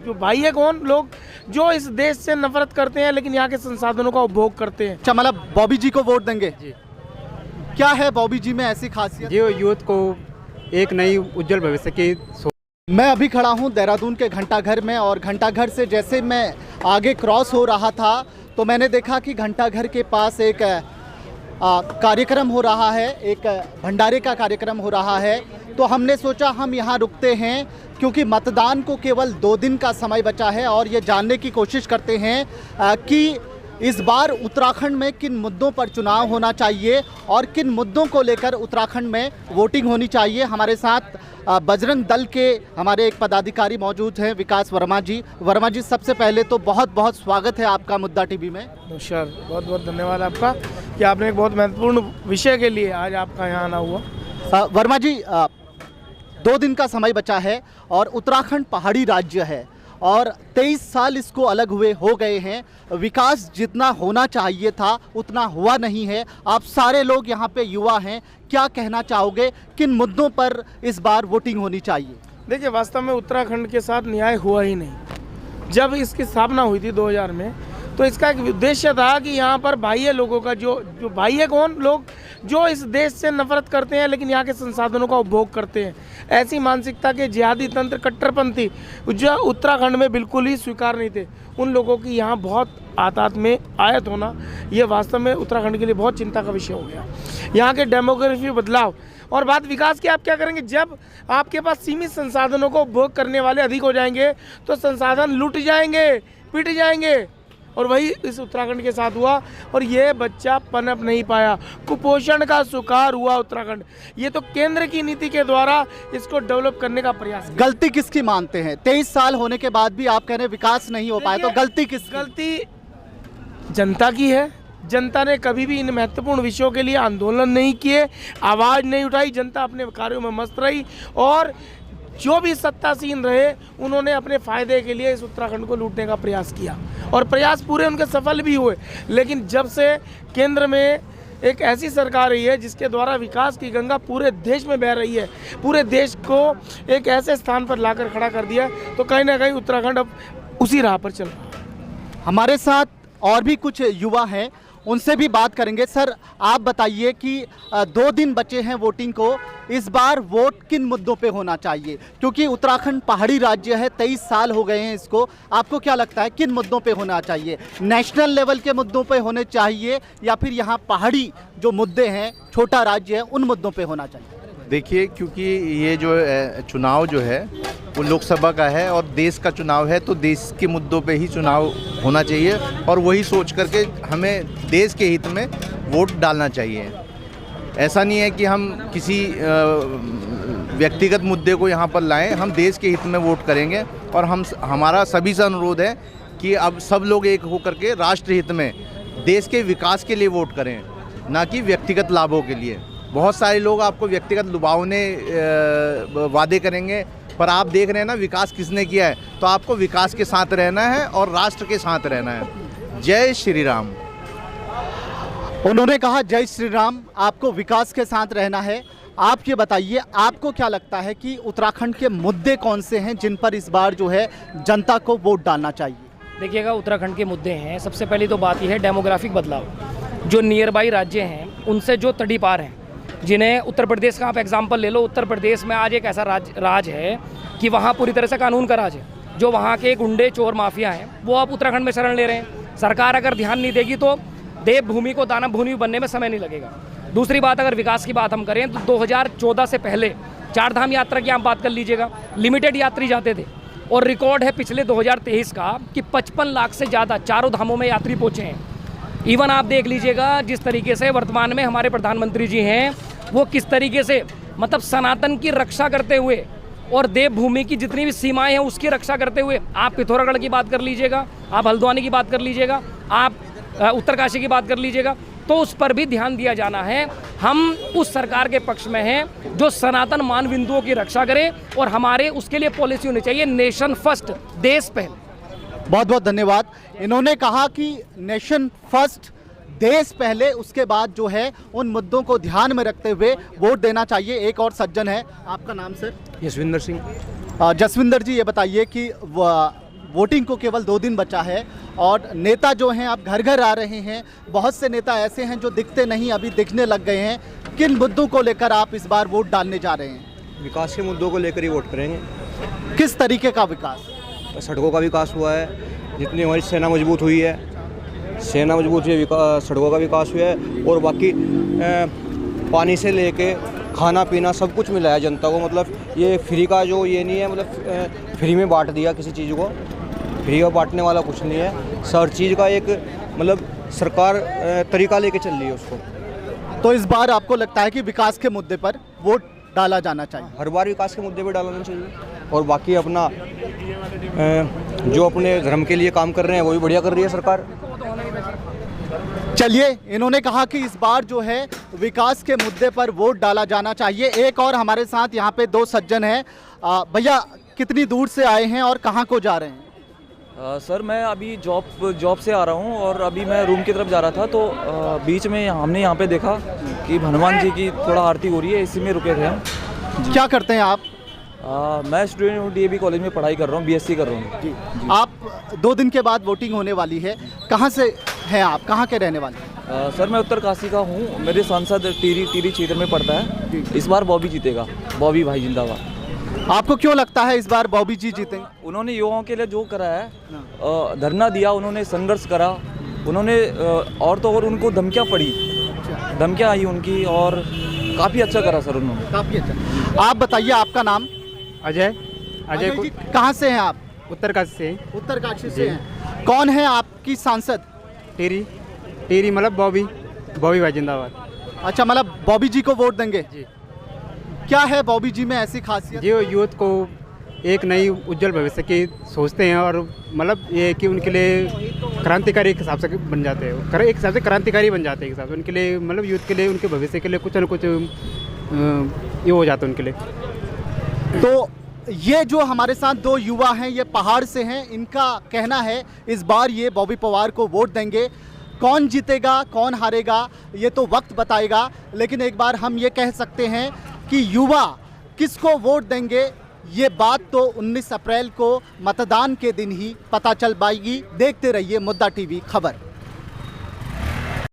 जो भाई है कौन लोग जो इस देश से नफरत करते हैं लेकिन यहाँ के संसाधनों का उपभोग करते हैं। अच्छा, मतलब बॉबी जी को वोट देंगे जी। क्या है बॉबी जी में ऐसी खासियत? जो यूथ को एक नई उज्जवल भविष्य की मैं अभी खड़ा हूँ देहरादून के घंटाघर में, और घंटाघर से जैसे मैं आगे क्रॉस हो रहा था तो मैंने देखा कि घंटाघर के पास एक कार्यक्रम हो रहा है, एक भंडारे का कार्यक्रम हो रहा है। तो हमने सोचा हम यहाँ रुकते हैं क्योंकि मतदान को केवल 2 दिन का समय बचा है और ये जानने की कोशिश करते हैं कि इस बार उत्तराखंड में किन मुद्दों पर चुनाव होना चाहिए और किन मुद्दों को लेकर उत्तराखंड में वोटिंग होनी चाहिए। हमारे साथ बजरंग दल के हमारे एक पदाधिकारी मौजूद हैं, विकास वर्मा जी। वर्मा जी, सबसे पहले तो बहुत बहुत स्वागत है आपका मुद्दा टीवी में। नमस्कार, बहुत बहुत धन्यवाद आपका कि आपने एक बहुत महत्वपूर्ण विषय के लिए आज आपका यहाँ आना हुआ। वर्मा जी, 2 दिन का समय बचा है और उत्तराखंड पहाड़ी राज्य है और 23 साल इसको अलग हुए हो गए हैं। विकास जितना होना चाहिए था उतना हुआ नहीं है। आप सारे लोग यहाँ पे युवा हैं, क्या कहना चाहोगे, किन मुद्दों पर इस बार वोटिंग होनी चाहिए? देखिए, वास्तव में उत्तराखंड के साथ न्याय हुआ ही नहीं। जब इसकी स्थापना हुई थी 2000 में तो इसका एक उद्देश्य था कि यहाँ पर बाह्य लोगों का जो बाह्य है कौन लोग जो इस देश से नफरत करते हैं लेकिन यहाँ के संसाधनों का उपभोग करते हैं, ऐसी मानसिकता के जिहादी तंत्र कट्टरपंथी जो उत्तराखंड में बिल्कुल ही स्वीकार नहीं थे, उन लोगों की यहाँ बहुत आतात में आयत होना ये वास्तव में उत्तराखंड के लिए बहुत चिंता का विषय हो गया। यहाँ के डेमोग्राफी बदलाव और बात विकास की, आप क्या करेंगे जब आपके पास सीमित संसाधनों को उपभोग करने वाले अधिक हो जाएंगे तो संसाधन लुट जाएंगे, पिट जाएंगे, और वही इस उत्तराखंड के साथ हुआ और ये बच्चा पनप नहीं पाया, कुपोषण का शिकार हुआ उत्तराखंड। ये तो केंद्र की नीति के द्वारा इसको डेवलप करने का प्रयास किया। गलती किसकी मानते हैं? 23 साल होने के बाद भी आप कह रहे हैं विकास नहीं हो पाया, तो गलती किसकी? गलती जनता की है। जनता ने कभी भी इन महत्वपूर्ण विषयों के लिए आंदोलन नहीं किए, आवाज़ नहीं उठाई। जनता अपने कार्यों में मस्त रही और जो भी सत्तासीन रहे उन्होंने अपने फायदे के लिए इस उत्तराखंड को लूटने का प्रयास किया और प्रयास पूरे उनके सफल भी हुए। लेकिन जब से केंद्र में एक ऐसी सरकार रही है जिसके द्वारा विकास की गंगा पूरे देश में बह रही है, पूरे देश को एक ऐसे स्थान पर लाकर खड़ा कर दिया, तो कहीं ना कहीं उत्तराखंड अब उसी राह पर चल रहा है। हमारे साथ और भी कुछ युवा हैं, उनसे भी बात करेंगे। सर, आप बताइए कि 2 दिन बचे हैं वोटिंग को, इस बार वोट किन मुद्दों पे होना चाहिए? क्योंकि उत्तराखंड पहाड़ी राज्य है, 23 साल हो गए हैं इसको। आपको क्या लगता है किन मुद्दों पे होना चाहिए? नेशनल लेवल के मुद्दों पे होने चाहिए या फिर यहाँ पहाड़ी जो मुद्दे हैं, छोटा राज्य है, उन मुद्दों पे होना चाहिए? देखिए, क्योंकि ये जो चुनाव जो है वो लोकसभा का है और देश का चुनाव है, तो देश के मुद्दों पे ही चुनाव होना चाहिए और वही सोच करके हमें देश के हित में वोट डालना चाहिए। ऐसा नहीं है कि हम किसी व्यक्तिगत मुद्दे को यहाँ पर लाएं, हम देश के हित में वोट करेंगे और हमारा सभी से अनुरोध है कि अब सब लोग एक होकर के राष्ट्र हित में देश के विकास के लिए वोट करें, ना कि व्यक्तिगत लाभों के लिए। बहुत सारे लोग आपको व्यक्तिगत लुभावने वादे करेंगे, पर आप देख रहे हैं ना विकास किसने किया है, तो आपको विकास के साथ रहना है और राष्ट्र के साथ रहना है। जय श्री राम। उन्होंने कहा जय श्री राम, आपको विकास के साथ रहना है। आप ये बताइए, आपको क्या लगता है कि उत्तराखंड के मुद्दे कौन से हैं जिन पर इस बार जो है जनता को वोट डालना चाहिए? देखिएगा, उत्तराखंड के मुद्दे हैं, सबसे पहली तो बात यह है डेमोग्राफिक बदलाव। जो नियर बाई राज्य हैं उनसे जो तड़ी पार हैं, जिन्हें उत्तर प्रदेश का आप एग्जाम्पल ले लो, उत्तर प्रदेश में आज एक ऐसा राज है कि वहाँ पूरी तरह से कानून का राज है। जो वहाँ के गुंडे चोर माफिया हैं वो अब उत्तराखंड में शरण ले रहे हैं। सरकार अगर ध्यान नहीं देगी तो देवभूमि को दानव भूमि बनने में समय नहीं लगेगा। दूसरी बात, अगर विकास की बात हम करें तो 2014 से पहले 4 धाम यात्रा की आप बात कर लीजिएगा, लिमिटेड यात्री जाते थे और रिकॉर्ड है पिछले 2023 का कि 55 लाख से ज़्यादा चारों धामों में यात्री पहुँचे हैं। इवन आप देख लीजिएगा जिस तरीके से वर्तमान में हमारे प्रधानमंत्री जी हैं वो किस तरीके से मतलब सनातन की रक्षा करते हुए और देवभूमि की जितनी भी सीमाएं हैं उसकी रक्षा करते हुए, आप पिथौरागढ़ की बात कर लीजिएगा, आप हल्द्वानी की बात कर लीजिएगा, आप उत्तरकाशी की बात कर लीजिएगा, तो उस पर भी ध्यान दिया जाना है। हम उस सरकार के पक्ष में हैं जो सनातन मान बिंदुओं की रक्षा करे और हमारे उसके लिए पॉलिसी होनी चाहिए नेशन फर्स्ट, देश पहले। बहुत बहुत धन्यवाद। इन्होंने कहा कि नेशन फर्स्ट, देश पहले, उसके बाद जो है उन मुद्दों को ध्यान में रखते हुए वोट देना चाहिए। एक और सज्जन है, आपका नाम सर? जसविंदर सिंह। जसविंदर जी, ये बताइए कि वोटिंग को केवल 2 दिन बचा है और नेता जो हैं अब घर घर आ रहे हैं। बहुत से नेता ऐसे हैं जो दिखते नहीं, अभी दिखने लग गए हैं। किन मुद्दों को लेकर आप इस बार वोट डालने जा रहे हैं? विकास के मुद्दों को लेकर ही वोट करेंगे। किस तरीके का विकास? सड़कों का विकास हुआ है, जितनी हमारी सेना मजबूत हुई है, सेना मजबूत हुई है, सड़कों का विकास हुआ है और बाकी पानी से लेके खाना पीना सब कुछ मिला है जनता को। मतलब ये फ्री का जो ये नहीं है, मतलब फ्री में बांट दिया किसी चीज़ को, फ्री का बांटने वाला कुछ नहीं है। हर चीज़ का एक मतलब सरकार तरीका लेके चल रही है उसको। तो इस बार आपको लगता है कि विकास के मुद्दे पर वोट डाला जाना चाहिए? हर बार विकास के मुद्दे पे डालना चाहिए और बाकी अपना जो अपने धर्म के लिए काम कर रहे हैं वो भी बढ़िया कर रही है सरकार। चलिए, इन्होंने कहा कि इस बार जो है विकास के मुद्दे पर वोट डाला जाना चाहिए। एक और हमारे साथ यहाँ पे 2 सज्जन हैं। भैया, कितनी दूर से आए हैं और कहाँ को जा रहे हैं? सर मैं अभी जॉब से आ रहा हूँ और अभी मैं रूम की तरफ जा रहा था तो बीच में हमने यहाँ पे देखा कि हनुमान जी की थोड़ा आरती हो रही है, इसी में रुके थे हम। क्या करते हैं आप? मैं स्टूडेंट हूँ, DAV कॉलेज में पढ़ाई कर रहा हूँ, BSc कर रहा हूँ। जी। आप 2 दिन के बाद वोटिंग होने वाली है, कहाँ से हैं आप, कहाँ के रहने वाले? सर मैं उत्तरकाशी का हूँ, मेरे सांसद टीरी क्षेत्र में पड़ता है। इस बार बॉबी जीतेगा, बॉबी भाई जिंदाबाद। आपको क्यों लगता है इस बार बॉबी जी जीतेंगे? उन्होंने युवाओं के लिए जो करा है, धरना दिया, उन्होंने संघर्ष करा, उन्होंने और तो और उनको धमकियाँ पड़ी, धमकियाँ आई उनकी और काफ़ी अच्छा करा सर उन्होंने। काफ़ी अच्छा। आप बताइए, आपका नाम? अजय जी, कहाँ से हैं आप? उत्तरकाशी से। उत्तरकाशी से हैं। कौन है आपकी सांसद? टेरी मतलब बॉबी भाई जिंदाबाद। अच्छा, मतलब बॉबी जी को वोट देंगे जी। क्या है बॉबी जी में ऐसी खासियत? जो यूथ को एक नई उज्जवल भविष्य की सोचते हैं और मतलब ये है कि उनके लिए क्रांतिकारी एक हिसाब से बन जाते हैं, एक हिसाब से क्रांतिकारी बन जाते हैं, एक हिसाब से उनके लिए मतलब यूथ के लिए, उनके भविष्य के लिए कुछ न कुछ ये हो जाता है उनके लिए। तो ये जो हमारे साथ 2 युवा हैं, ये पहाड़ से हैं, इनका कहना है इस बार ये बॉबी पवार को वोट देंगे। कौन जीतेगा कौन हारेगा ये तो वक्त बताएगा, लेकिन एक बार हम ये कह सकते हैं कि युवा किसको वोट देंगे ये बात तो 19 अप्रैल को मतदान के दिन ही पता चल पाएगी। देखते रहिए मुद्दा TV खबर।